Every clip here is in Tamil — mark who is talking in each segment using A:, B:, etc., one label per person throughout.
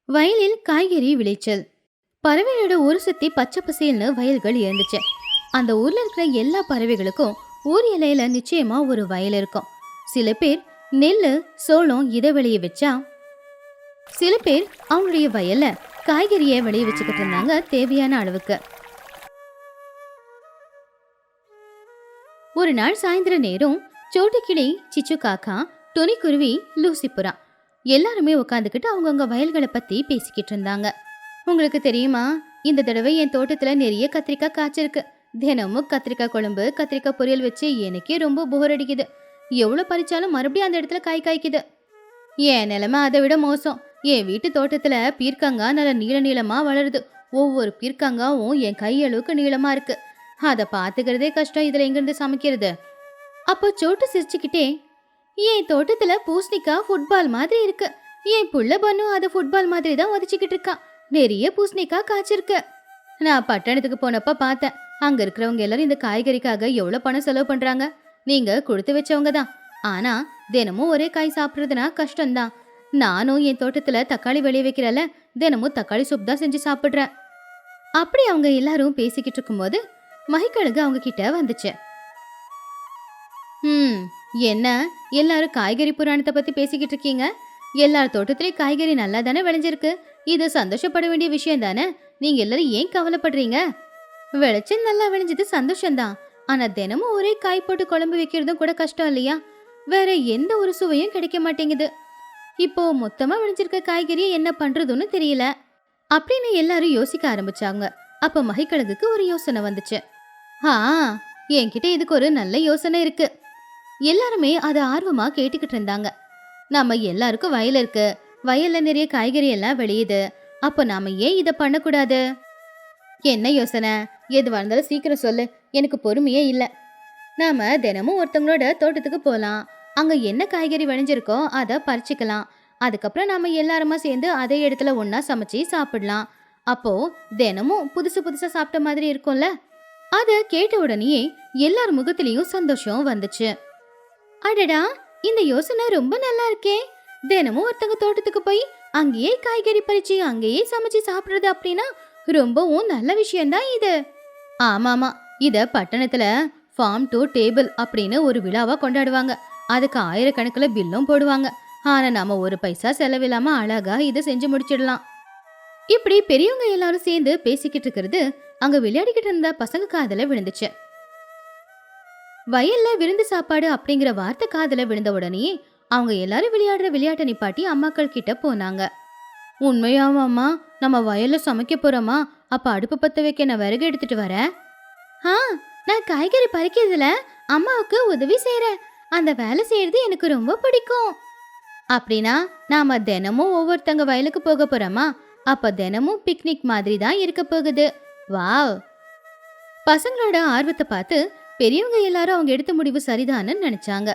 A: வயலில் காய்கறி விளைச்சல். பறவைகளோட ஊர் சுத்தி பச்சை பசேல்னு வயல்கள் இருந்துச்சு. அந்த ஊர்ல இருக்கிற எல்லா பறவைகளுக்கும் ஊர் எல்லையில நிச்சயமா ஒரு வயல் இருக்கும். சில பேர் நெல்லு சோளம் இதை விளைய வச்சா, சில பேர் அவங்களுடைய வயல்ல காய்கறியை விளைய வச்சுக்கிட்டு இருந்தாங்க தேவையான அளவுக்கு. ஒரு நாள் சாயந்தர நேரம் சோட்டுக்கிளி, சிச்சு காக்கா, துணிக்குருவி, லூசிபுரா எல்லாருமே உட்காந்துக்கிட்டு அவங்கவுங்க வயல்களை பத்தி பேசிக்கிட்டு இருந்தாங்க. உங்களுக்கு தெரியுமா, இந்த தடவை என் தோட்டத்துல நிறைய கத்திரிக்காய் காய்ச்சிருக்கு. தினமும் கத்திரிக்காய் குழம்பு, கத்திரிக்காய் பொரியல் வச்சு எனக்கே ரொம்ப போர் அடிக்குது. எவ்வளவு பறிச்சாலும் மறுபடியும் அந்த இடத்துல காய் காய்க்குது. என் நிலைமை அதை விட மோசம். என் வீட்டு தோட்டத்துல பீர்க்கங்காய் நல்ல நீள நீளமா வளருது. ஒவ்வொரு பீர்க்கங்காவும் என் கையளவுக்கு நீளமா இருக்கு. அதை பாத்துக்கிறதே கஷ்டம், இதுல எங்கிருந்து சமைக்கிறது? அப்போ சோட்டு சிரிச்சுக்கிட்டே, என் தோட்டத்துல பூசணிக்காய் ஃபுட்பால் மாதிரி இருக்கு. என் புள்ள பண்ணு அதை ஃபுட்பால் மாதிரி தான் உதச்சிக்கிட்டு இருக்கான். நிறைய பூசணிக்காய் காய்ச்சிருக்கு. நான் பட்டணத்துக்கு போனப்ப பார்த்தேன். அங்க இருக்கிறவங்க எல்லாரும் இந்த காய்கறிக்காக எவ்வளவு பணம் செலவு பண்றாங்க. நீங்க கொடுத்து வச்சவங்க தான். ஆனா தினமும் ஒரே காய் சாப்பிடுறதுனா கஷ்டம்தான். நானும் என் தோட்டத்துல தக்காளி வெளியே வைக்கிறல, தினமும் தக்காளி சூப் தான் செஞ்சு சாப்பிடுறேன். அப்படி அவங்க எல்லாரும் பேசிக்கிட்டு இருக்கும்போது மகிக்கழுகு அவங்க கிட்ட வந்துச்சு. என்ன எல்லாரும் காய்கறி புராணத்தை பத்தி பேசிக்கிட்டு இருக்கீங்க? எல்லார் தோட்டத்திலயும் காய்கறி நல்லா தானே விளைஞ்சிருக்கு. இது சந்தோஷப்பட வேண்டிய விஷயம் தானே. நீங்க எல்லாரும் ஏன் கவலைப்படுறீங்க? விளைச்சல் நல்லா விளைஞ்சது சந்தோஷம்தான். ஆனா தினமும் ஒரே காய் போட்டு குழம்பு வைக்கிறதும் கூட கஷ்டம் இல்லையா? வேற எந்த ஒரு சுவையும் கிடைக்க மாட்டேங்குது. இப்போ மொத்தமா விளைஞ்சிருக்க காய்கறியை என்ன பண்றதுன்னு தெரியல அப்படின்னு எல்லாரும் யோசிக்க ஆரம்பிச்சாங்க. அப்ப மகிக்கழகுக்கு ஒரு யோசனை வந்துச்சு. என்கிட்ட இதுக்கு ஒரு நல்ல யோசனை இருக்கு. எல்லாருமே அதை ஆர்வமா கேட்டுக்கிட்டு இருந்தாங்க. நாம எல்லாருக்கும் வயல் இருக்கு, வயல்ல நிறைய காய்கறி எல்லாம் விளையுது. அப்ப நாம ஏன் இதை பண்ணக்கூடாது? என்ன யோசனை? எது வந்தாலும் சீக்கிரம் சொல்லு, எனக்கு பொறுமையே இல்ல. நாம தினமும் ஒருத்தவங்களோட தோட்டத்துக்கு போலாம். அங்க என்ன காய்கறி விளைஞ்சிருக்கோ அதை பறிச்சுக்கலாம். அதுக்கப்புறம் நாம எல்லாருமா சேர்ந்து அதே இடத்துல ஒன்னா சமைச்சு சாப்பிடலாம். அப்போ தினமும் புதுசு புதுசா சாப்பிட்ட மாதிரி இருக்கும்ல. அத கேட்ட உடனே எல்லார் முகத்திலையும் சந்தோஷம் வந்துச்சு. அடடா, இந்த யோசனை ரொம்ப நல்லா இருக்கே. தினமும் ஒருத்தங்க தோட்டத்துக்கு போய் அங்கேயே காய்கறி பறிச்சு அங்கேயே சமைச்சு சாப்பிடுறது அப்படின்னா ரொம்பவும் நல்ல விஷயம்தான் இது. ஆமாமா, இத பட்டணத்துல ஃபார்ம் டு டேபிள் அப்படின்னு ஒரு விழாவா கொண்டாடுவாங்க. அதுக்கு ஆயிரக்கணக்கில் பில்லும் போடுவாங்க. ஆனா நாம ஒரு பைசா செலவில்லாம அழகா இதை செஞ்சு முடிச்சிடலாம். இப்படி பெரியவங்க எல்லாரும் சேர்ந்து பேசிக்கிட்டு இருக்கிறது அங்க விளையாடிக்கிட்டு இருந்த பசங்க காதல விழுந்துச்சு. வயல்ல விருந்து சாப்பாடு அப்படிங்கிற வார்த்தை காதல விழுந்த உடனே அவங்க எல்லாரும் விளையாடுற விளையாட்டை நிப்பாட்டி அம்மாக்கள் கிட்ட போனாங்க. உண்மையாவாமா, நம்ம வயல்ல சமைக்க போறோமா? அப்ப அடுப்பு பத்த வைக்க நான் விறகு எடுத்துட்டு வரேன். நான் காய்கறி பறிக்கிறதுல அம்மாவுக்கு உதவி செய்யறேன். அந்த வேலை செய்யறது எனக்கு ரொம்ப பிடிக்கும். அப்படின்னா நாம தினமும் ஒவ்வொருத்தங்க வயலுக்கு போக போறோமா? அப்ப தினமும் பிக்னிக் மாதிரி தான் இருக்க போகுது. வாவ்! பசங்களோட ஆர்வத்தை பார்த்து பெரியவங்க எல்லாரும் அவங்க எடுத்த முடிவு சரிதான்னு நினைச்சாங்க.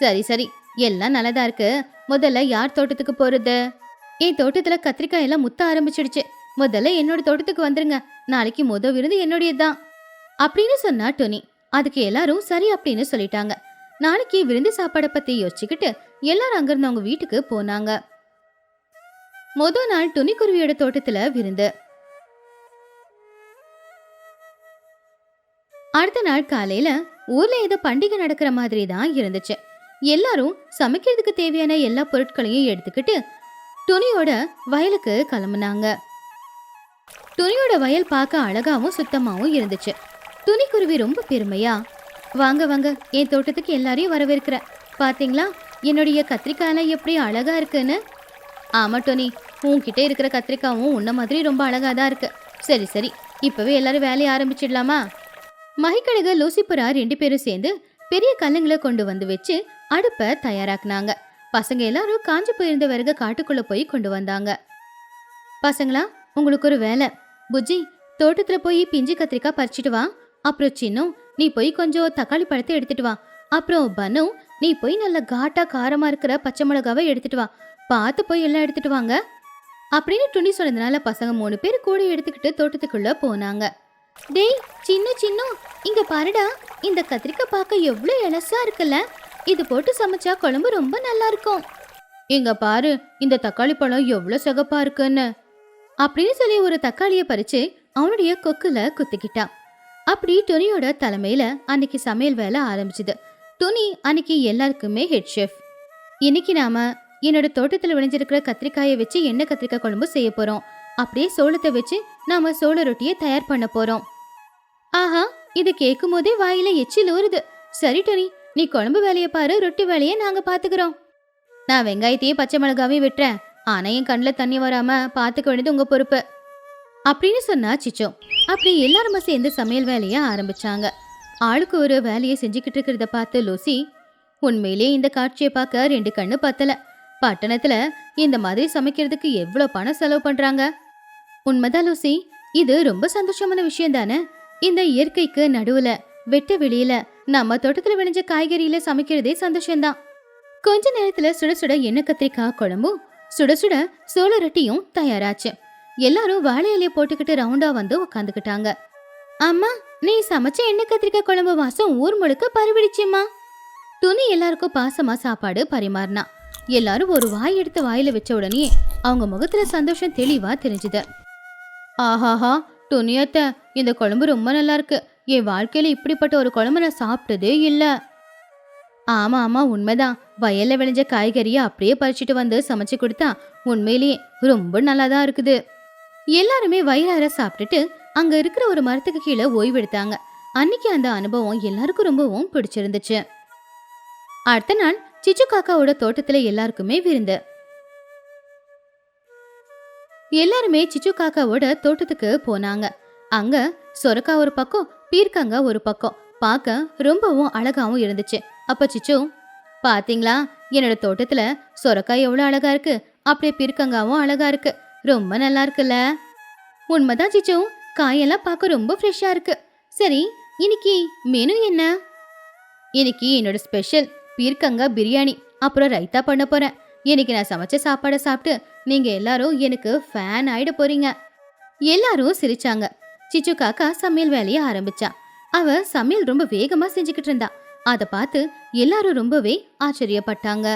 A: சரி சரி, எல்லாம் நல்லதா இருக்கு. முதல்ல யார் தோட்டத்துக்கு போறது? என் தோட்டத்துல கத்திரிக்காய் எல்லாம் முத்த ஆரம்பிச்சிடுச்சு. முதல்ல என்னோட தோட்டத்துக்கு வந்துருங்க. நாளைக்கு விருந்து என்னுடையதுதான் அப்படின்னு சொன்னா டொனி. அதுக்கு எல்லாரும் சரி அப்படின்னு சொல்லிட்டாங்க. நாளைக்கு விருந்து சாப்பாடை பத்தி யோசிச்சுக்கிட்டு எல்லாரும் அங்கிருந்து அவங்க வீட்டுக்கு போனாங்க. முதல் நாள் துணிக்குருவியோட தோட்டத்துல விருந்து. அடுத்த நாள் காலையில ஊர்ல ஏதோ பண்டிகை நடக்கிற மாதிரி தான் இருந்துச்சு. எல்லாரும் சமைக்கிறதுக்கு தேவையான எல்லா பொருட்களையும் எடுத்துக்கிட்டு துணியோட வயலுக்கு கிளம்புனாங்க. துணியோட வயல் பார்க்க அழகாவும் சுத்தமாவும் இருந்துச்சு. துணிக்குருவி ரொம்ப பெருமையா, வாங்க வாங்க, என் தோட்டத்துக்கு எல்லாரையும் வரவேற்கிற. பாத்தீங்களா என்னுடைய கத்திரிக்காயெல்லாம் எப்படி அழகா இருக்குன்னு? ஆமா டோனி, உன்கிட்ட இருக்கிற கத்திரிக்காயும் உன்ன மாதிரி ரொம்ப அழகாதான் இருக்கு. சரி சரி, இப்பவே எல்லாரும் வேலையை ஆரம்பிச்சிடலாமா? மகிக்கழகு லூசிபுரா 2 பேரும் சேர்ந்து பெரிய கல்லுங்களை கொண்டு வந்து வச்சு அடுப்பை தயாராக்குனாங்க. பசங்க எல்லாரும் காஞ்சு போயிருந்த விறகு காட்டுக்குள்ள போய் கொண்டு வந்தாங்க. பசங்களா, உங்களுக்கு ஒரு வேலை. புஜ்ஜி, தோட்டத்துல போய் பிஞ்சு கத்திரிக்காய் பறிச்சிட்டு வா. அப்புறம் சின்னும், நீ போய் கொஞ்சம் தக்காளி பழத்தை எடுத்துட்டு வா. அப்புறம் பனு, நீ போய் நல்ல காட்டா காரமா இருக்கிற பச்சை மிளகாவை எடுத்துட்டு வா. பார்த்து போய் எல்லாம் எடுத்துட்டு வாங்க அப்படின்னு துணி சொன்னதுனால பசங்க 3 பேர் கூட எடுத்துக்கிட்டு தோட்டத்துக்குள்ள போனாங்க. டேய் சின்ன இங்க பாருடா, இந்த கத்திரிக்காய் பார்க்க எவ்வளவு எலசா இருக்குல்ல. இது போட்டு சமைச்சா குழம்பு ரொம்ப நல்லா இருக்கும். இங்க பாரு, இந்த தக்காளி பழம் எவ்வளவு சிகப்பா இருக்குன்னு அப்படின்னு சொல்லி ஒரு தக்காளிய பறிச்சு அவனுடைய கொக்குல குத்திக்கிட்டான். அப்படி துணியோட தலைமையில அன்னைக்கு சமையல் வேலை ஆரம்பிச்சுது. துணி அன்னைக்கு எல்லாருக்குமே ஹெட் ஷெஃப். இன்னைக்கு நாம என்னோட தோட்டத்துல விளைஞ்சிருக்கிற கத்திரிக்காயை வச்சு எண்ணெய் கத்திரிக்காய் குழம்பு செய்ய போறோம். அப்படியே சோளத்தை வச்சு நாம சோள ரொட்டியை தயார் பண்ண போறோம். ஆஹா, இது கேட்கும் போதே வாயில எச்சில் ஊறுது. சரி டோனி, நீ குழம்பு வேலையை பாரு, ரொட்டி வேலையை நாங்க பாத்துக்கிறோம். நான் வெங்காயத்தையும் பச்சை மிளகாவையும் விட்டுறேன். ஆனா என் கண்ணில் தண்ணி வராம பாத்துக்க வேண்டியது உங்க பொறுப்பு அப்படின்னு சொன்னா சிச்சோ. அப்படி எல்லாருமே சேர்ந்து சமையல் வேலைய ஆரம்பிச்சாங்க. ஆளுக்கு ஒரு வேலையை செஞ்சுக்கிட்டு இருக்கிறத பார்த்து லூசி, உண்மையிலே இந்த காட்சியை பார்க்க 2 கண்ணு பத்தல. பட்டணத்துல இந்த மாதிரி சமைக்கிறதுக்கு எவ்வளவு பணம் செலவு பண்றாங்க. உண்மைதான் லூசி, இது ரொம்ப சந்தோஷமான விஷயம் தானே. இந்த இயற்கைக்கு நடுவுல வெட்ட வெளியில நம்ம தோட்டத்துல விளைஞ்ச காய்கறியில சமைக்கிறதே சந்தோஷம்தான். கொஞ்ச நேரத்துல சுட சுட எண்ணெய் கத்திரிக்காய் குழம்பும் சுட சுட சோள ரொட்டியும் தயாராச்சு. எல்லாரும் வாழை இலைய போட்டுக்கிட்டு ரவுண்டா வந்து உட்காந்துக்கிட்டாங்க. அம்மா, நீ சமைச்ச எண்ணெய் கத்திரிக்காய் குழம்பு வாசம் ஊர் முழுக்க பரவிடுச்சுமா. துணி எல்லாருக்கும் பாசமா சாப்பாடு பரிமாறினா. எல்லாரும் ஒரு வாய் எடுத்து வாயில வச்ச உடனே அவங்க முகத்துல சந்தோஷம் தெளிவா தெரிஞ்சுது. ஆஹாஹா, துணியத்த, இந்த குழம்பு ரொம்ப நல்லா இருக்கு. என் வாழ்க்கையில இப்படிப்பட்ட ஒரு குழம்பு நான் சாப்பிட்டதே இல்ல. ஆமா ஆமா, உண்மைதான். வயல்ல விளைஞ்ச காய்கறிய அப்படியே பறிச்சுட்டு வந்து சமைச்சு கொடுத்தா உண்மையிலேயே ரொம்ப நல்லாதான் இருக்குது. எல்லாருமே வயிறார சாப்பிட்டுட்டு அங்க இருக்கிற ஒரு மரத்துக்கு கீழே ஓய்வு எடுத்தாங்க. அன்னைக்கு அந்த அனுபவம் எல்லாருக்கும் ரொம்பவும் பிடிச்சிருந்துச்சு. அடுத்த நாள் சிச்சு காக்காவோட தோட்டத்துல எல்லாருக்குமே விருந்து. எல்லாருமே சிச்சு காக்காவோட தோட்டத்துக்கு போனாங்க. அங்க சொரக்கா ஒரு பக்கம், பீர்க்கங்க ஒரு பக்கம், பார்க்க ரொம்பவும் அழகாவும் இருந்துச்சு. அப்ப சிச்சு, பாத்தீங்களா, என்னோட தோட்டத்துல சொரக்காய் எவ்வளவு அழகா இருக்கு, அப்படியே பீர்க்கங்காவும் அழகா இருக்கு, ரொம்ப நல்லா இருக்குல்ல. உண்மைதான் சிச்சு, காயெல்லாம் பார்க்க ரொம்ப ஃப்ரெஷ்ஷா இருக்கு. சரி, இன்னைக்கு மெனு என்ன? இன்னைக்கு என்னோட ஸ்பெஷல் பீர்க்கங்கா பிரியாணி அப்புறம் ரைத்தா பண்ண போறேன். இன்னைக்கு நான் சமைச்ச சாப்பாடை சாப்பிட்டு நீங்க எல்லாரும் எனக்கு ஃபேன் ஆயிட போறீங்க. எல்லாரும் சிரிச்சாங்க. சிச்சு காக்கா சமையல் வேலையை ஆரம்பிச்சா. அவ சமையல் ரொம்ப வேகமா செஞ்சுக்கிட்டு இருந்தா. அதை பார்த்து எல்லாரும் ரொம்பவே ஆச்சரியப்பட்டாங்க.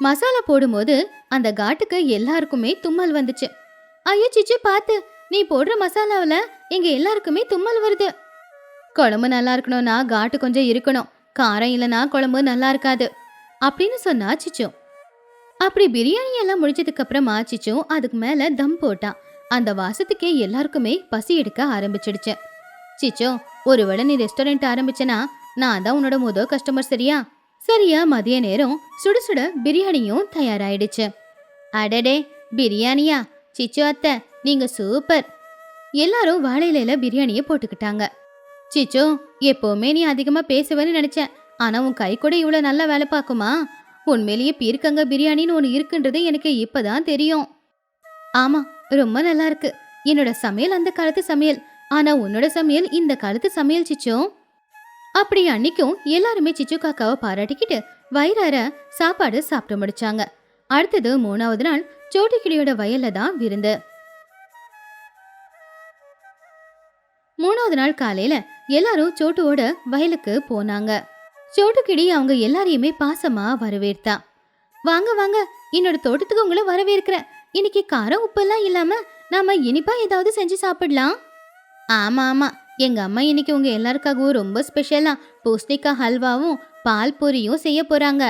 A: மசாலா போடும்போது அந்த காட்டுக்கு எல்லாருக்குமே தும்மல் வந்துச்சு. ஐயோ சிச்சு, பார்த்து, நீ போடுற மசாலாவில எங்க எல்லாருக்குமே தும்மல் வருது. குழம்பு நல்லா இருக்கணும்னா காட்டு கொஞ்சம் இருக்கணும், காரம் இல்லைன்னா குழம்பு நல்லா இருக்காது அப்படின்னு சொன்னா சிச்சு. அப்படி பிரியாணி எல்லாம் முடிச்சதுக்கு அப்புறமா சிச்சு அதுக்கு மேல தம் போட்டான். அந்த வாசத்துக்கே எல்லாருக்குமே பசி எடுக்க ஆரம்பிச்சிடுச்சு. சிச்சு, ஒருவேளை நீ ரெஸ்டாரண்ட் ஆரம்பிச்சனா நான் தான் உன்னோட முதல் கஸ்டமர், சரியா? சரியா மதிய நேரம் சுட சுட பிரியாணியும் தயாராயிடுச்சு. அடடே, பிரியாணியா? சிச்சு அத்தை, நீங்க சூப்பர். எல்லாரும் வாழையில பிரியாணியை போட்டுக்கிட்டாங்க. சிச்சு, எப்பவுமே நீ அதிகமா பேசுவேன்னு நினைச்சேன். ஆனா உன் கை கூட இவ்வளவு நல்லா வேலை பார்க்குமா? உண்மையிலேயே பீர்க்கங்க பிரியாணின்னு ஒன்று இருக்குன்றது எனக்கு இப்பதான் தெரியும். ஆமா, ரொம்ப நல்லா இருக்கு. என்னோட சமையல் அந்த காலத்து சமையல், ஆனா உன்னோட சமையல் இந்த காலத்து சமையல் சிச்சு. அப்படி அன்னைக்கும் எல்லாருமே சிச்சு காக்காவை பாராட்டிக்கிட்டு வயிறார சாப்பாடு சாப்பிட்டு முடிச்சாங்க. அடுத்தது 3வது நாள் சோட்டுக்கிளியோட வயல்ல தான் விருந்து. 3வது நாள் காலையில எல்லாரும் சோட்டுவோட வயலுக்கு போனாங்க. சோட்டுக்கிளி அவங்க எல்லாரையுமே பாசமா வரவேற்றா. வாங்க வாங்க, என்னோட தோட்டத்துக்கு உங்களை வரவேற்கிறேன். இன்னைக்கு காரம் உப்பெல்லாம் இல்லாம நாம இனிப்பா ஏதாவது செஞ்சு சாப்பிடலாம். ஆமா ஆமா, எங்க அம்மா இன்னைக்கு உங்க எல்லாருக்காகவும் ரொம்ப ஸ்பெஷலா பூசணிக்காய் ஹல்வாவும் பால் பூரியும் செய்ய போறாங்க.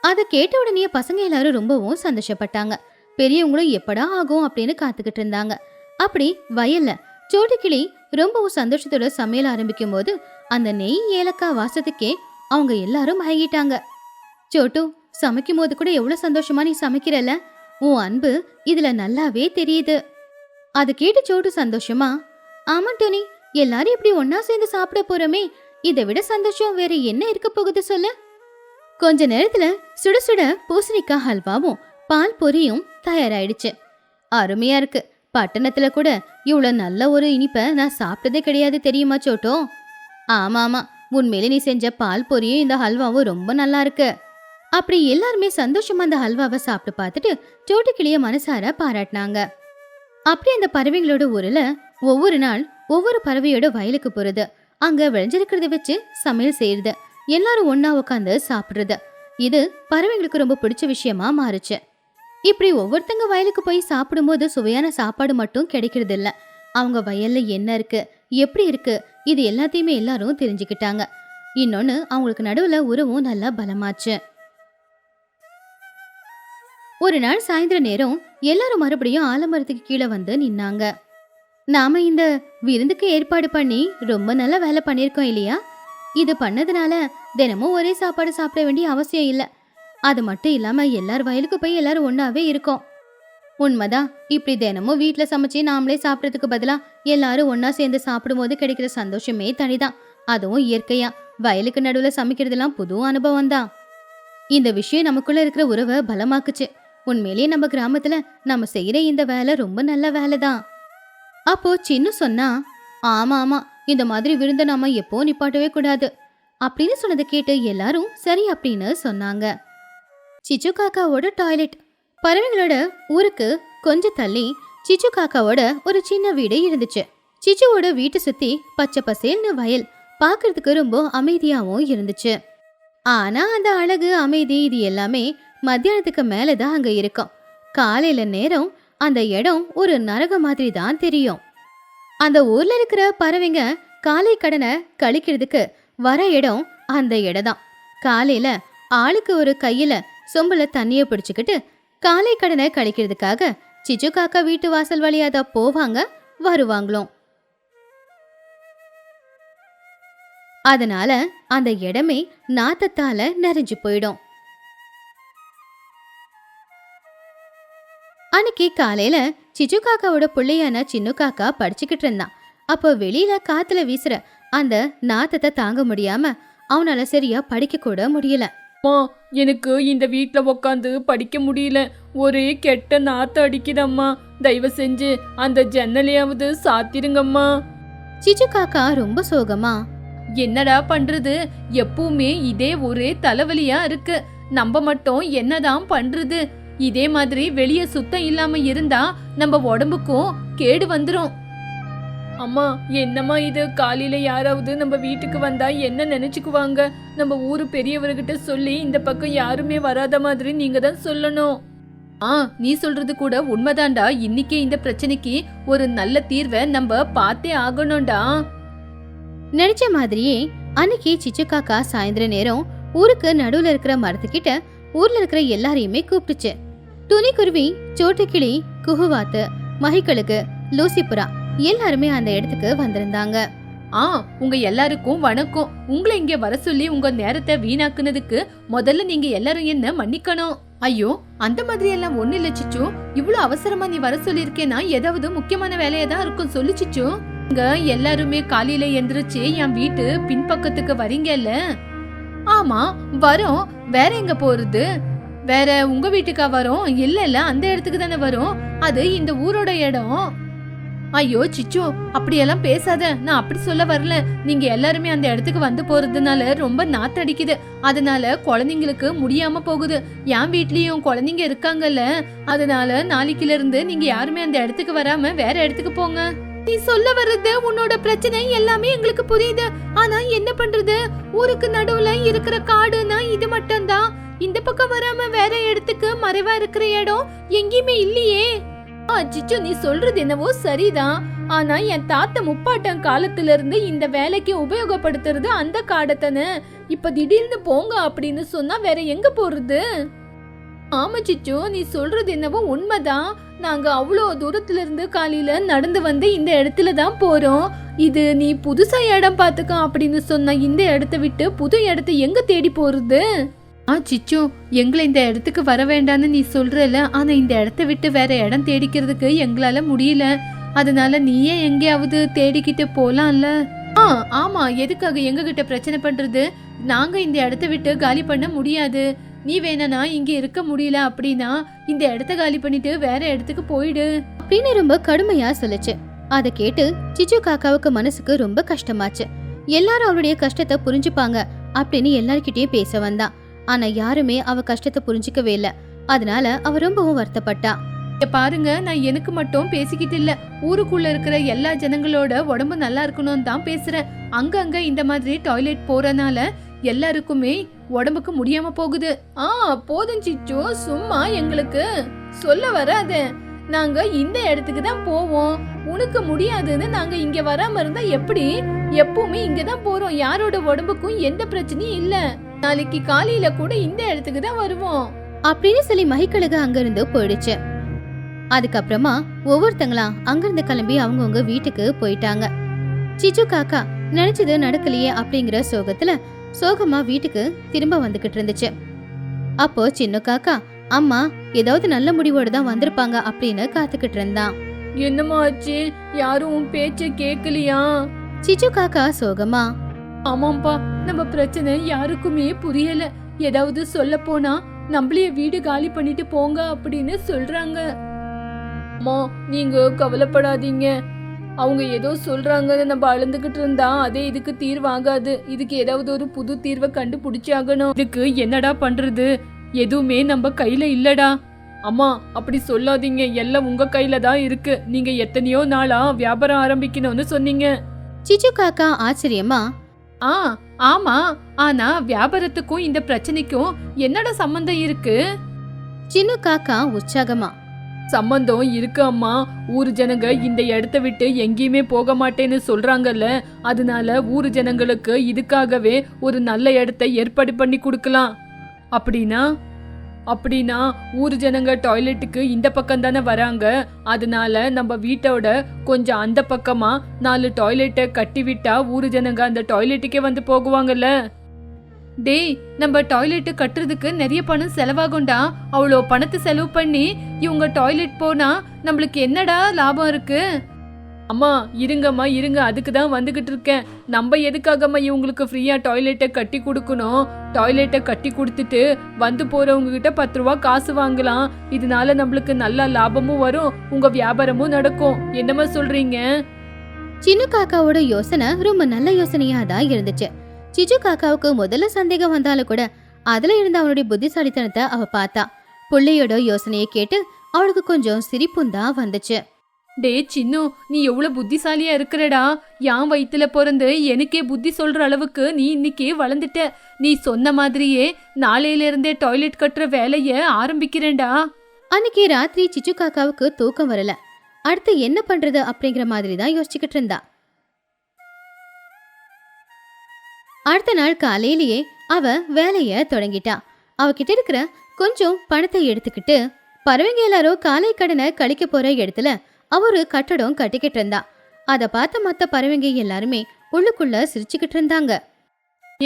A: அதை கேட்ட உடனே பசங்க எல்லாரும் ரொம்பவும் சந்தோஷப்பட்டாங்க. பெரியவங்களும் எப்படா ஆகும் அப்படின்னு காத்துக்கிட்டு இருந்தாங்க. அப்படி வயல்ல சோட்டுக்கிளி ரொம்பவும் சந்தோஷத்தோட சமையல் ஆரம்பிக்கும் போது அந்த நெய் ஏலக்காய் வாசத்துக்கே அவங்க எல்லாரும் மயங்கிட்டாங்க. சோட்டு, சமைக்கும் போது கூட எவ்வளவு சந்தோஷமா நீ சமைக்கிறல்ல, உன் அன்பு இதுல நல்லாவே தெரியுது. அது கேட்டு சோட்டு சந்தோஷமா, ஆமா டோனி, எல்லாரும் இப்படி ஒன்னா சேர்ந்து சாப்பிட போறோமே, இதை விட சந்தோஷம் வேற என்ன இருக்க போகுது சொல்லு. கொஞ்ச நேரத்துல சுட சுட பூசணிக்காய் ஹல்வாவும் பால் பொரியும் தயாராயிடுச்சு. அருமையா இருக்கு. பட்டணத்துல கூட இவ்வளவு நல்ல ஒரு இனிப்பை நான் சாப்பிட்டதே கிடையாது, தெரியுமா சோட்டோ? ஆமா ஆமா, உண்மையிலே நீ செஞ்ச பால் பொரியும் இந்த ஹல்வாவும் ரொம்ப நல்லா இருக்கு. அப்படி எல்லாருமே சந்தோஷமா அந்த ஹல்வாவை சாப்பிட்டு பார்த்துட்டு சோட்டுக்கிளிய மனசார பாராட்டினாங்க. அப்படி அந்த பறவைகளோட ஊர்ல ஒவ்வொரு நாள் ஒவ்வொரு பறவையோட வயலுக்கு போறது, அங்க விளைஞ்சிருக்கிறத வச்சு சமையல் செய்யறது, எல்லாரும் ஒன்னா உட்காந்து சாப்பிடுறது, இது பறவைங்களுக்கு ரொம்ப பிடிச்ச விஷயமா மாறுச்சு. இப்படி ஒவ்வொருத்தங்க வயலுக்கு போய் சாப்பிடும்போது சுவையான சாப்பாடு மட்டும் கிடைக்கிறது இல்ல, அவங்க வயல்ல என்ன இருக்கு, எப்படி இருக்கு, இது எல்லாத்தையுமே எல்லாரும் தெரிஞ்சுக்கிட்டாங்க. இன்னொன்னு, அவங்களுக்கு நடுவுல உறவும் நல்லா பலமாச்சு. ஒரு நாள் சாயந்தர நேரம் எல்லாரும் மறுபடியும் ஆலமரத்துக்கு கீழே வந்து நின்னாங்க. நாம இந்த விருந்துக்கு ஏற்பாடு பண்ணி ரொம்ப நல்ல வேலை பண்ணிருக்கோம் இல்லையா? இது பண்ணதுனால தினமும் ஒரே சாப்பாடு சாப்பிட வேண்டிய அவசியம் இல்ல. அது மட்டும் இல்லாம எல்லார் வயலுக்கு போய் எல்லாரும் ஒன்னாவே இருக்கோம். உண்மைதான். இப்படி தினமும் வீட்டுல சமைச்சு நாமளே சாப்பிடறதுக்கு பதிலா எல்லாரும் ஒன்னா சேர்ந்து சாப்பிடும்போது கிடைக்கிற சந்தோஷமே தனிதான். அதுவும் இயற்கையா வயலுக்கு நடுவுல சமைக்கிறதுலாம் புது அனுபவம் தான். இந்த விஷயம் நமக்குள்ள இருக்கிற உறவை பலமாக்குச்சு. உண்மையிலேயே நம்ம கிராமத்துல நம்ம செய்யற இந்த வேலை ரொம்ப நல்ல வேலை தான். அப்போ சின்னு சொன்னா, ஆமா ஆமா, இந்த மாதிரி விருந்த நாம எப்போ நிப்பாட்டவே கூடாது அப்படின்னு சொன்னதை கேட்டு எல்லாரும் சரி அப்படின்னு சொன்னாங்க. சிச்சு காக்காவோட டாய்லெட். பறவைகளோட ஊருக்கு கொஞ்சம் தள்ளி சிச்சு காக்காவோட ஒரு சின்ன வீடு இருந்துச்சு. சிச்சுவோட வீட்டை சுத்தி பச்சை பசேல்னு வயல், பார்க்கறதுக்கு ரொம்ப அமைதியாவும் இருந்துச்சு. ஆனா அந்த அழகு, அமைதி இது எல்லாமே மத்தியானத்துக்கு மேலதான் அங்க இருக்கும். காலையில நேரம் அந்த இடம் ஒரு நரக மாதிரி தான் தெரியும். அந்த ஊர்ல இருக்கிற பறவைங்க காலை கடனை கழிக்கிறதுக்கு வர இடம் அந்த இடம் தான். காலையில ஆளுக்கு ஒரு கையில சொம்புல தண்ணிய பிடிச்சுக்கிட்டு காலை கடனை கழிக்கிறதுக்காக சிச்சு காக்கா வீட்டு வாசல் வழியாத போவாங்க வருவாங்களும். அதனால அந்த இடமே நாத்தத்தால நிறைஞ்சு போயிடும். அன்னைக்கு காலையில சிச்சு காக்காவோட பிள்ளையான சின்ன காக்கா படிச்சுக்கிட்டு இருந்தான். அப்போ வெளியில காத்துல வீசுற அந்த நாத்தத்தை தாங்க முடியாம அவனால சரியா படிக்க கூட முடியல.
B: எனக்கு இந்த வீட்ல உக்காந்து படிக்க முடியல, ஒரே கெட்ட நாத்த அடிக்குதம்மா, தயவு செஞ்சு அந்த ஜன்னலையாவது சாத்திருங்கம்மா.
A: சிச்சு காக்கா ரொம்ப சோகமா,
B: என்னடா பண்றது, எப்பவுமே இதே ஒரே தலைவலியா இருக்கு, நம்ம மட்டும் என்னதான் பண்றது, இதே மாதிரி வெளியே சுத்தம் இல்லாம இருந்தா நம்ம உடம்புக்கும் கேடு வந்துரும். அம்மா என்னம்மா இது, காலையில யாராவது நம்ம வீட்டுக்கு வந்தா என்ன நினைச்சுக்குவாங்க, நம்ம ஊரு பெரியவர்கிட்ட சொல்லி இந்த பக்கம் யாருமே வராத மாதிரி நீங்க தான் சொல்லணும். நீ சொல்றது கூட உண்மைதான்டா, இன்னைக்கே இந்த பிரச்சனைக்கு ஒரு நல்ல தீர்வை நம்ம பார்த்தே ஆகணும்டா.
A: நினைச்ச மாதிரியே அன்னைக்கு சிச்சு காக்கா சாயந்தர நேரம் ஊருக்கு நடுவுல இருக்கிற மரத்துக்கிட்ட ஊர்ல இருக்கிற எல்லாரையுமே கூப்பிட்டுச்சு. துணிக்குருவி, சோட்டுக்கிளி, குஹுவாத்து, மகிக்கழுகு, லூசிபுரா எல்லாருமே அந்த இடத்துக்கு வந்திருந்தாங்க.
B: உங்க எல்லாருக்கும் வணக்கம். உங்களை இங்க வர சொல்லி உங்க நேரத்தை வீணாக்குனதுக்கு முதல்ல நீங்க எல்லாரும் என்ன மன்னிக்கணும். ஐயோ, அந்த மாதிரி எல்லாம் ஒண்ணு இல்ல சிச்சு, இவ்வளவு அவசரமா நீ வர சொல்லிருக்கேன்னா ஏதாவது முக்கியமான வேலையா தான் இருக்கும் சொல்லு சிச்சு. இங்க எல்லாருமே காலையில எந்திரிச்சு என் வீட்டு பின்பக்கத்துக்கு வரீங்கல்ல? ஆமா வரோம், வேற எங்க போறது, வேற உங்க வீட்டுக்கா வரோம்? இல்ல அந்த இடத்துக்கு தானே வரும், அது இந்த ஊரோட இடம். ஐயோ சிச்சு, அப்படியெல்லாம் பேசாத, நான் அப்படி சொல்ல வரல. நீங்க எல்லாருமே அந்த இடத்துக்கு வந்து போறதுனால ரொம்ப நாத்தடிக்குது, அதனால குழந்தைங்களுக்கு முடியாம போகுது. என் வீட்லயும் குழந்தைங்க இருக்காங்கல்ல, அதனால நாளைக்குல இருந்து நீங்க யாருமே அந்த இடத்துக்கு வராம வேற இடத்துக்கு போங்க. நீ சொல்ல வர்றது உன்னோட பிரச்சனை எல்லாமே எங்களுக்கு புரியுது, ஆனா என்ன பண்றது, ஊருக்கு நடுவுல இருக்கிற காடுனா இது மட்டும்தான், இந்த பக்கம் வராம வேற இடத்துக்கு மறைவா இருக்கிற இடம் எங்கேயுமே இல்லையே. சிச்சு, நீ சொல்றது என்னவோ சரிதான், ஆனா என் தாத்தா முப்பாட்டம் காலத்துல இருந்து இந்த வேலைக்கு உபயோகப்படுத்துறது அந்த காடத்தானே. இப்ப திடீர்னு போங்க அப்படின்னு சொன்னா வேற எங்க போறது? ஆமா சிச்சு, நீ சொல்றது என்னவோ உண்மைதான். நாங்க அவ்வளோ தூரத்துல இருந்து காலையில நடந்து வந்து இந்த இடத்துல தான் போறோம். இது நீ புதுசா இடம் பாத்துக்க அப்படின்னு சொன்ன இந்த இடத்த விட்டு புது இடத்த எங்க தேடி போறது? சிச்சு, எங்களை இந்த இடத்துக்கு வர வேண்டான்னு நீ சொல்றல, ஆனா இந்த இடத்த விட்டு வேற இடம் தேடிக்கிறதுக்கு எங்களால முடியல. அதனால நீயே எங்கேயாவது தேடிக்கிட்டு போலாம்ல. ஆமா, எதுக்காக எங்க கிட்ட பிரச்சனை பண்றது? நாங்க இந்த இடத்த விட்டு காலி பண்ண முடியாது. நீ வேணா இங்க இருக்க முடியல அப்படின்னா இந்த இடத்த காலி பண்ணிட்டு வேற இடத்துக்கு போயிடு
A: அப்படின்னு ரொம்ப கடுமையா சொல்லுச்சு. அதை கேட்டு சிச்சு காக்காவுக்கு மனசுக்கு ரொம்ப கஷ்டமாச்சு. எல்லாரும் அவளுடைய கஷ்டத்தை புரிஞ்சுப்பாங்க அப்படின்னு எல்லார்கிட்டயும் பேச வந்தா. ஆனா யாருமே அவ கஷ்டத்தை புரிஞ்சுக்கவே இல்ல. அதனால அவ ரொம்பவும் வருத்தப்பட்டா.
B: பாருங்க, நான் எனக்கு மட்டும் பேசிக்கிட்டு இல்ல, ஊருக்குள்ள இருக்கிற எல்லா ஜனங்களோட உடம்பு நல்லா இருக்கணும்னு தான் பேசுறேன். அங்கங்க இந்த மாதிரி டாய்லெட் போறனால எல்லாருக்குமே உடம்புக்கு முடியாம போகுது. போதும் சிச்சு, சும்மா எங்களுக்கு சொல்ல வராத. நாங்க இந்த இடத்துக்கு தான் போவோம். உனக்கு முடியாதுன்னு நாங்க இங்க வராம இருந்தா எப்படி? எப்பவுமே இங்க தான் போறோம். யாரோட உடம்புக்கும் எந்த பிரச்சனையும் இல்ல. நாளைக்கு காலையில கூட இந்த இடத்துக்கு தான் வருவோம்
A: அப்படின்னு சொல்லி மகிக்கழுகு அங்கிருந்து போயிடுச்சு. அதுக்கப்புறமா ஒவ்வொருத்தங்களா அங்கிருந்து கிளம்பி அவங்கவுங்க வீட்டுக்கு போயிட்டாங்க. சிச்சு காக்கா நினைச்சது நடக்கலையே அப்படிங்கிற சோகமா வீட்டுக்கு திரும்ப வந்துகிட்டு இருந்துச்சு. அப்போ சின்ன காக்கா அம்மா ஏதாவது நல்ல முடிவோடு தான் வந்திருப்பாங்க அப்படின்னு காத்துக்கிட்டு இருந்தான்.
B: என்னமா ஆச்சு? யாரும் உன் பேச்ச கேக்கலையா?
A: சிச்சு காக்கா சோகமா,
B: ஆமாம்பா, நம்ம பிரச்சனை யாருக்குமே புரியல. ஏதாவது சொல்ல போனா நம்மளைய வீடு காலி பண்ணிட்டு போங்க அப்படின்னு சொல்றாங்க. அம்மா, நீங்க கவலைப்படாதீங்க. அவங்க ஏதோ சொல்றாங்கன்னு நம்ம அழுந்துகிட்டு இருந்தா அதே இதுக்கு தீர்வாகாது. இதுக்கு ஏதாவது ஒரு புது தீர்வை கண்டுபிடிச்சாகணும். இதுக்கு என்னடா பண்றது? எதுவுமே நம்ம கையில இல்லடா. அம்மா, அப்படி சொல்லாதீங்க. எல்லாம் உங்க கையில தான் இருக்கு. நீங்க எத்தனையோ நாளா வியாபாரம் ஆரம்பிக்கணும்னு சொன்னீங்க.
A: சிச்சு காக்கா ஆச்சரியமா,
B: ஆமா, ஆனா வியாபாரத்துக்கும் இந்த பிரச்சனைக்கும் என்னடா சம்பந்தம் இருக்கு?
A: சின்ன காக்கா உற்சாகமா,
B: சம்பந்தம் இருக்கு அம்மா. ஊரு ஜனங்க இந்த இடத்த விட்டு எங்கேயுமே போக மாட்டேன்னு சொல்றாங்கல்ல. அதனால ஊரு ஜனங்களுக்கு இதுக்காகவே ஒரு நல்ல இடத்தை ஏற்பாடு பண்ணி கொடுக்கலாம். அப்படின்னா ஊரு ஜனங்க டாய்லெட்டுக்கு இந்த பக்கம் தானே வராங்க. அதனால நம்ம வீட்டோட கொஞ்சம் அந்த பக்கமா 4 டாய்லெட்டை கட்டி விட்டா ஊரு ஜனங்க அந்த டாய்லெட்டுக்கே வந்து போகுவாங்கல்ல. டேய், நம்ம டாய்லெட் கட்டுறதுக்கு நிறைய பணம் செலவாகும்டா. அவ்வளோ பணத்தை செலவு பண்ணி இவங்க டாய்லெட் போனா நம்மளுக்கு என்னடா லாபம் இருக்கு? அம்மா இருங்கம்மா இருங்க, அதுக்கு தான் வந்துகிட்டு இருக்கேன். நம்ம எதுக்காகம்மா இவங்களுக்கு ஃப்ரீயா டாய்லெட்டை கட்டி கொடுக்கணும்? டாய்லெட்டை கட்டி கொடுத்துட்டு வந்து போறவங்க கிட்ட 10 ரூபா காசு வாங்கலாம். இதனால நம்மளுக்கு நல்ல லாபமும் வரும், உங்க வியாபாரமும் நடக்கும். என்னம்மா சொல்றீங்க?
A: சின்ன காக்காவோட யோசனை ரொம்ப நல்ல யோசனையா தான் இருந்துச்சு. சிச்சு காக்காவுக்கு முதல்ல சந்தேகம் வந்தாலும் கூட அதுல இருந்த அவனுடைய புத்திசாலித்தனத்தை அவ பார்த்தா. புள்ளையோட யோசனையை கேட்டு அவளுக்கு கொஞ்சம் சிரிப்பும் தான் வந்துச்சு.
B: டே சின்னு, நீ எவ்வளவு புத்திசாலியா இருக்கிறடா. யான் வயித்துல பிறந்து எனக்கே புத்தி சொல்ற அளவுக்கு நீ இன்னைக்கு வளர்ந்துட்ட. நீ சொன்ன மாதிரியே நாளையில இருந்தே டாய்லெட் கட்டுற வேலைய ஆரம்பிக்கிறேன்டா.
A: அன்னைக்கு ராத்திரி சிச்சு காக்காவுக்கு தூக்கம் வரல. அடுத்து என்ன பண்றது அப்படிங்கிற மாதிரி தான் யோசிச்சுக்கிட்டு இருந்தா. அடுத்த நாள் காலையிலேயே அவ வேலைய தொடங்கிட்டா. அவகிட்ட இருக்கிற கொஞ்சம் பணத்தை எடுத்துக்கிட்டு பறவைங்க எல்லாரும் காலை கடனை கழிக்க போற இடத்துல அவரு கட்டடம் கட்டிக்கிட்டு இருந்தா. அத பார்த்த மத்த பறவைங்க எல்லாருமே உள்ளுக்குள்ள சிரிச்சுக்கிட்டு இருந்தாங்க.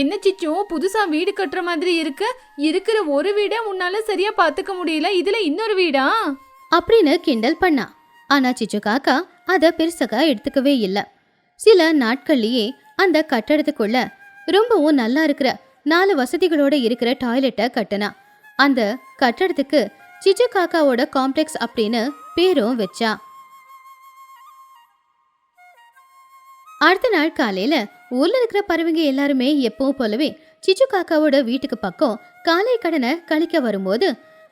B: என்ன சிச்சு, புதுசா வீடு கட்டுற மாதிரி இருக்கு. இருக்கிற ஒரு வீட உன்னால சரியா பாத்துக்க முடியல, இதுல இன்னொரு வீடா
A: அப்படின்னு கிண்டல் பண்ணா. ஆனா சிச்சு காக்கா அத பெருசா எடுத்துக்கவே இல்ல. சில நாட்கள்லயே அந்த கட்டடத்துக்குள்ள ரொம்பவும் நல்லா இருக்கிற 4 வசதிகளோட இருக்கிற டாய்லெட்டை கட்டினா. அந்த கட்டடத்துக்கு சிச்சு காக்காவோட காம்ப்ளெக்ஸ் அப்படின்னு பேரும் வச்சா. அடுத்த நாள் காலையில ஊர்ல இருக்கிற பறவைங்க எல்லாருமே எப்பவும் போலவே சிச்சு காக்காவோட வீட்டுக்கு பக்கம் காலை கடனை கழிக்க வரும்போது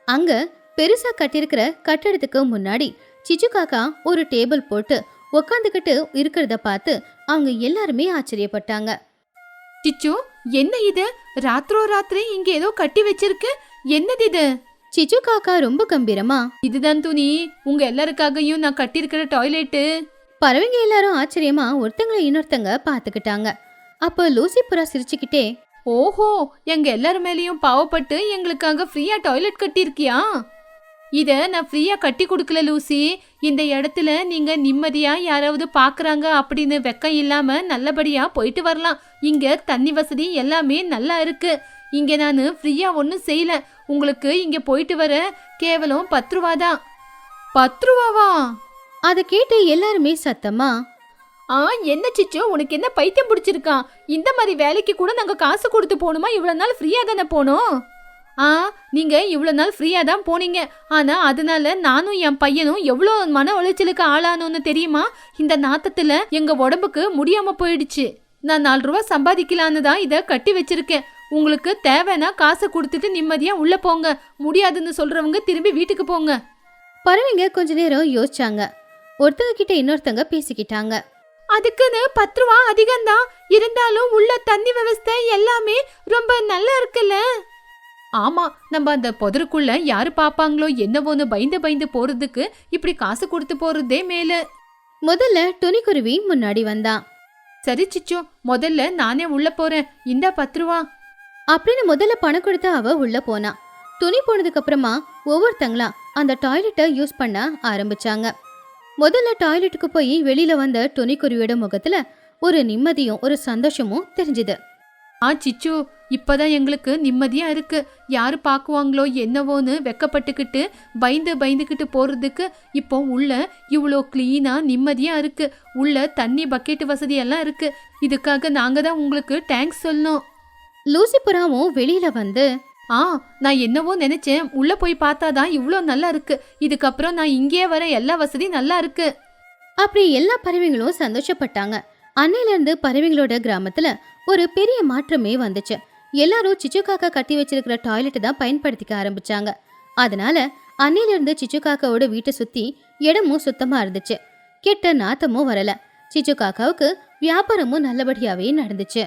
A: அங்க பெருசா கட்டிருக்கிற கட்டடத்துக்கு முன்னாடி சிச்சு காக்கா ஒரு டேபிள் போட்டு உக்காந்துக்கிட்டு இருக்கிறத பார்த்து அவங்க எல்லாருமே ஆச்சரியப்பட்டாங்க.
B: சிச்சு, என்ன இது? ராத்திரோ ராத்திரி இங்க ஏதோ கட்டி வச்சிருக்கு. என்னது இது?
A: சிச்சு காக்கா ரொம்ப கம்பீரமா,
B: இதுதான் துணி, உங்க எல்லாருக்காகவும் நான் கட்டியிருக்கிற டாய்லெட்டு.
A: பறவைங்க எல்லாரும் ஆச்சரியமா ஒருத்தங்களை இன்னொருத்தங்க பாத்துக்கிட்டாங்க. அப்போ லூசி புறா சிரிச்சுக்கிட்டே,
B: ஓஹோ, எங்க எல்லாரும் மேலேயும் பாவப்பட்டு எங்களுக்காக ஃப்ரீயா டாய்லெட் கட்டியிருக்கியா? இத நான் ஃப்ரீயா கட்டி கொடுக்கல லூசி. இந்த இடத்துல நீங்க நிம்மதியா யாராவது பாக்குறாங்க அப்படின்னு வெக்கம் இல்லாம நல்லபடியா போயிட்டு வரலாம். இங்க தண்ணி வசதி எல்லாமே நல்லா இருக்கு. இங்க நான் ஃப்ரீயா ஒன்னும் செய்யல. உங்களுக்கு இங்க போயிட்டு வர கேவலம் 10 ரூபா தான். 10 ரூபாவா?
A: அதை கேட்டு எல்லாருமே சத்தமா,
B: என்ன சிச்சு, உனக்கு என்ன பைத்தியம் பிடிச்சிருக்கான்? இந்த மாதிரி வேலைக்கு கூட நாங்க காசு கொடுத்து போகணுமா? இவ்வளவு நாள் ஃப்ரீயா தானே போனோம். நீங்க இவ்வளவு நாள் ஃப்ரீயா தான் போனீங்க. ஆனா அதனால நானும் என் பையனும் எவ்வளவு மன உளைச்சலுக்கு ஆளானோன்னு தெரியுமா? இந்த நாத்தத்துல எங்க உடம்புக்கு முடியாம போயிடுச்சு. நான் 4 ரூபா சம்பாதிக்கலான்னு தான் இதை கட்டி வச்சிருக்கேன். உங்களுக்கு தேவைன்னா காசை கொடுத்துட்டு நிம்மதியா உள்ள போங்க. முடியாதுன்னு சொல்றவங்க திரும்பி வீட்டுக்கு போங்க.
A: பறவைங்க கொஞ்ச நேரம் யோசிச்சாங்க. ஒருத்தங்க கிட்ட இன்னொருத்தங்க பேசிக்கிட்டாங்க.
B: அதுக்குன்னு 10 ரூபா அதிகம்தான். இருந்தாலும் உள்ள தண்ணி விவஸ்தை எல்லாமே ரொம்ப நல்லா இருக்குல்ல. ஆமா, நம்ம அந்த புதருக்குள்ள யாரு பாப்பாங்களோ என்னவோன்னு பயந்து பயந்து போறதுக்கு இப்படி காசு கொடுத்து போறதே மேலு.
A: முதல்ல துணிக்குருவி முன்னாடி வந்தான்.
B: சரி சிச்சு, முதல்ல நானே உள்ள போறேன். இந்தா 10 ரூபா
A: அப்படின்னு முதல்ல பணம் கொடுத்து அவ உள்ள போனா. துணி போனதுக்கு அப்புறமா ஒவ்வொருத்தங்களா அந்த டாய்லெட்டை யூஸ் பண்ண ஆரம்பிச்சாங்க. முதல்ல டாய்லெட்டுக்கு போய் வெளியில வந்த துணிக்குருவியோட முகத்துல ஒரு நிம்மதியும் ஒரு சந்தோஷமும் தெரிஞ்சுது.
B: சிச்சு, இப்பதான் எங்களுக்கு நிம்மதியா இருக்கு. யாரு பாக்குவாங்களோ என்னவோன்னு வெக்கப்பட்டுக்கிட்டு பயந்துகிட்டு போறதுக்கு இப்போ உள்ள இவ்வளோ கிளீனா நிம்மதியா இருக்கு. உள்ள தண்ணி பக்கெட் வசதி எல்லாம் இருக்கு. இதுக்காக நாங்க தான் உங்களுக்கு தேங்க்ஸ் சொல்லணும்.
A: லூசி புறாவும் வெளியில வந்து,
B: நான் என்னவோ நினைச்சேன், உள்ள போய் பார்த்தாதான் இவ்வளோ நல்லா இருக்கு. இதுக்கப்புறம் நான் இங்கே வர எல்லா வசதி நல்லா இருக்கு.
A: அப்படி எல்லா பறவைகளும் சந்தோஷப்பட்டாங்க. அன்னையில இருந்து பறவைகளோட கிராமத்துல ஒரு பெரிய மாற்றமே வந்துச்சு. எல்லாரும் சிச்சு காக்கா கட்டி வச்சிருக்கிற டாய்லெட் தான் பயன்படுத்திக்க ஆரம்பிச்சாங்க. அதனால அன்னையில இருந்து சிச்சு காக்காவோட வீட்டை சுத்தி இடமும் சுத்தமா இருந்துச்சு. கெட்ட நாத்தமும் வரல. சிச்சு காக்காவுக்கு வியாபாரமும் நல்லபடியாவே நடந்துச்சு.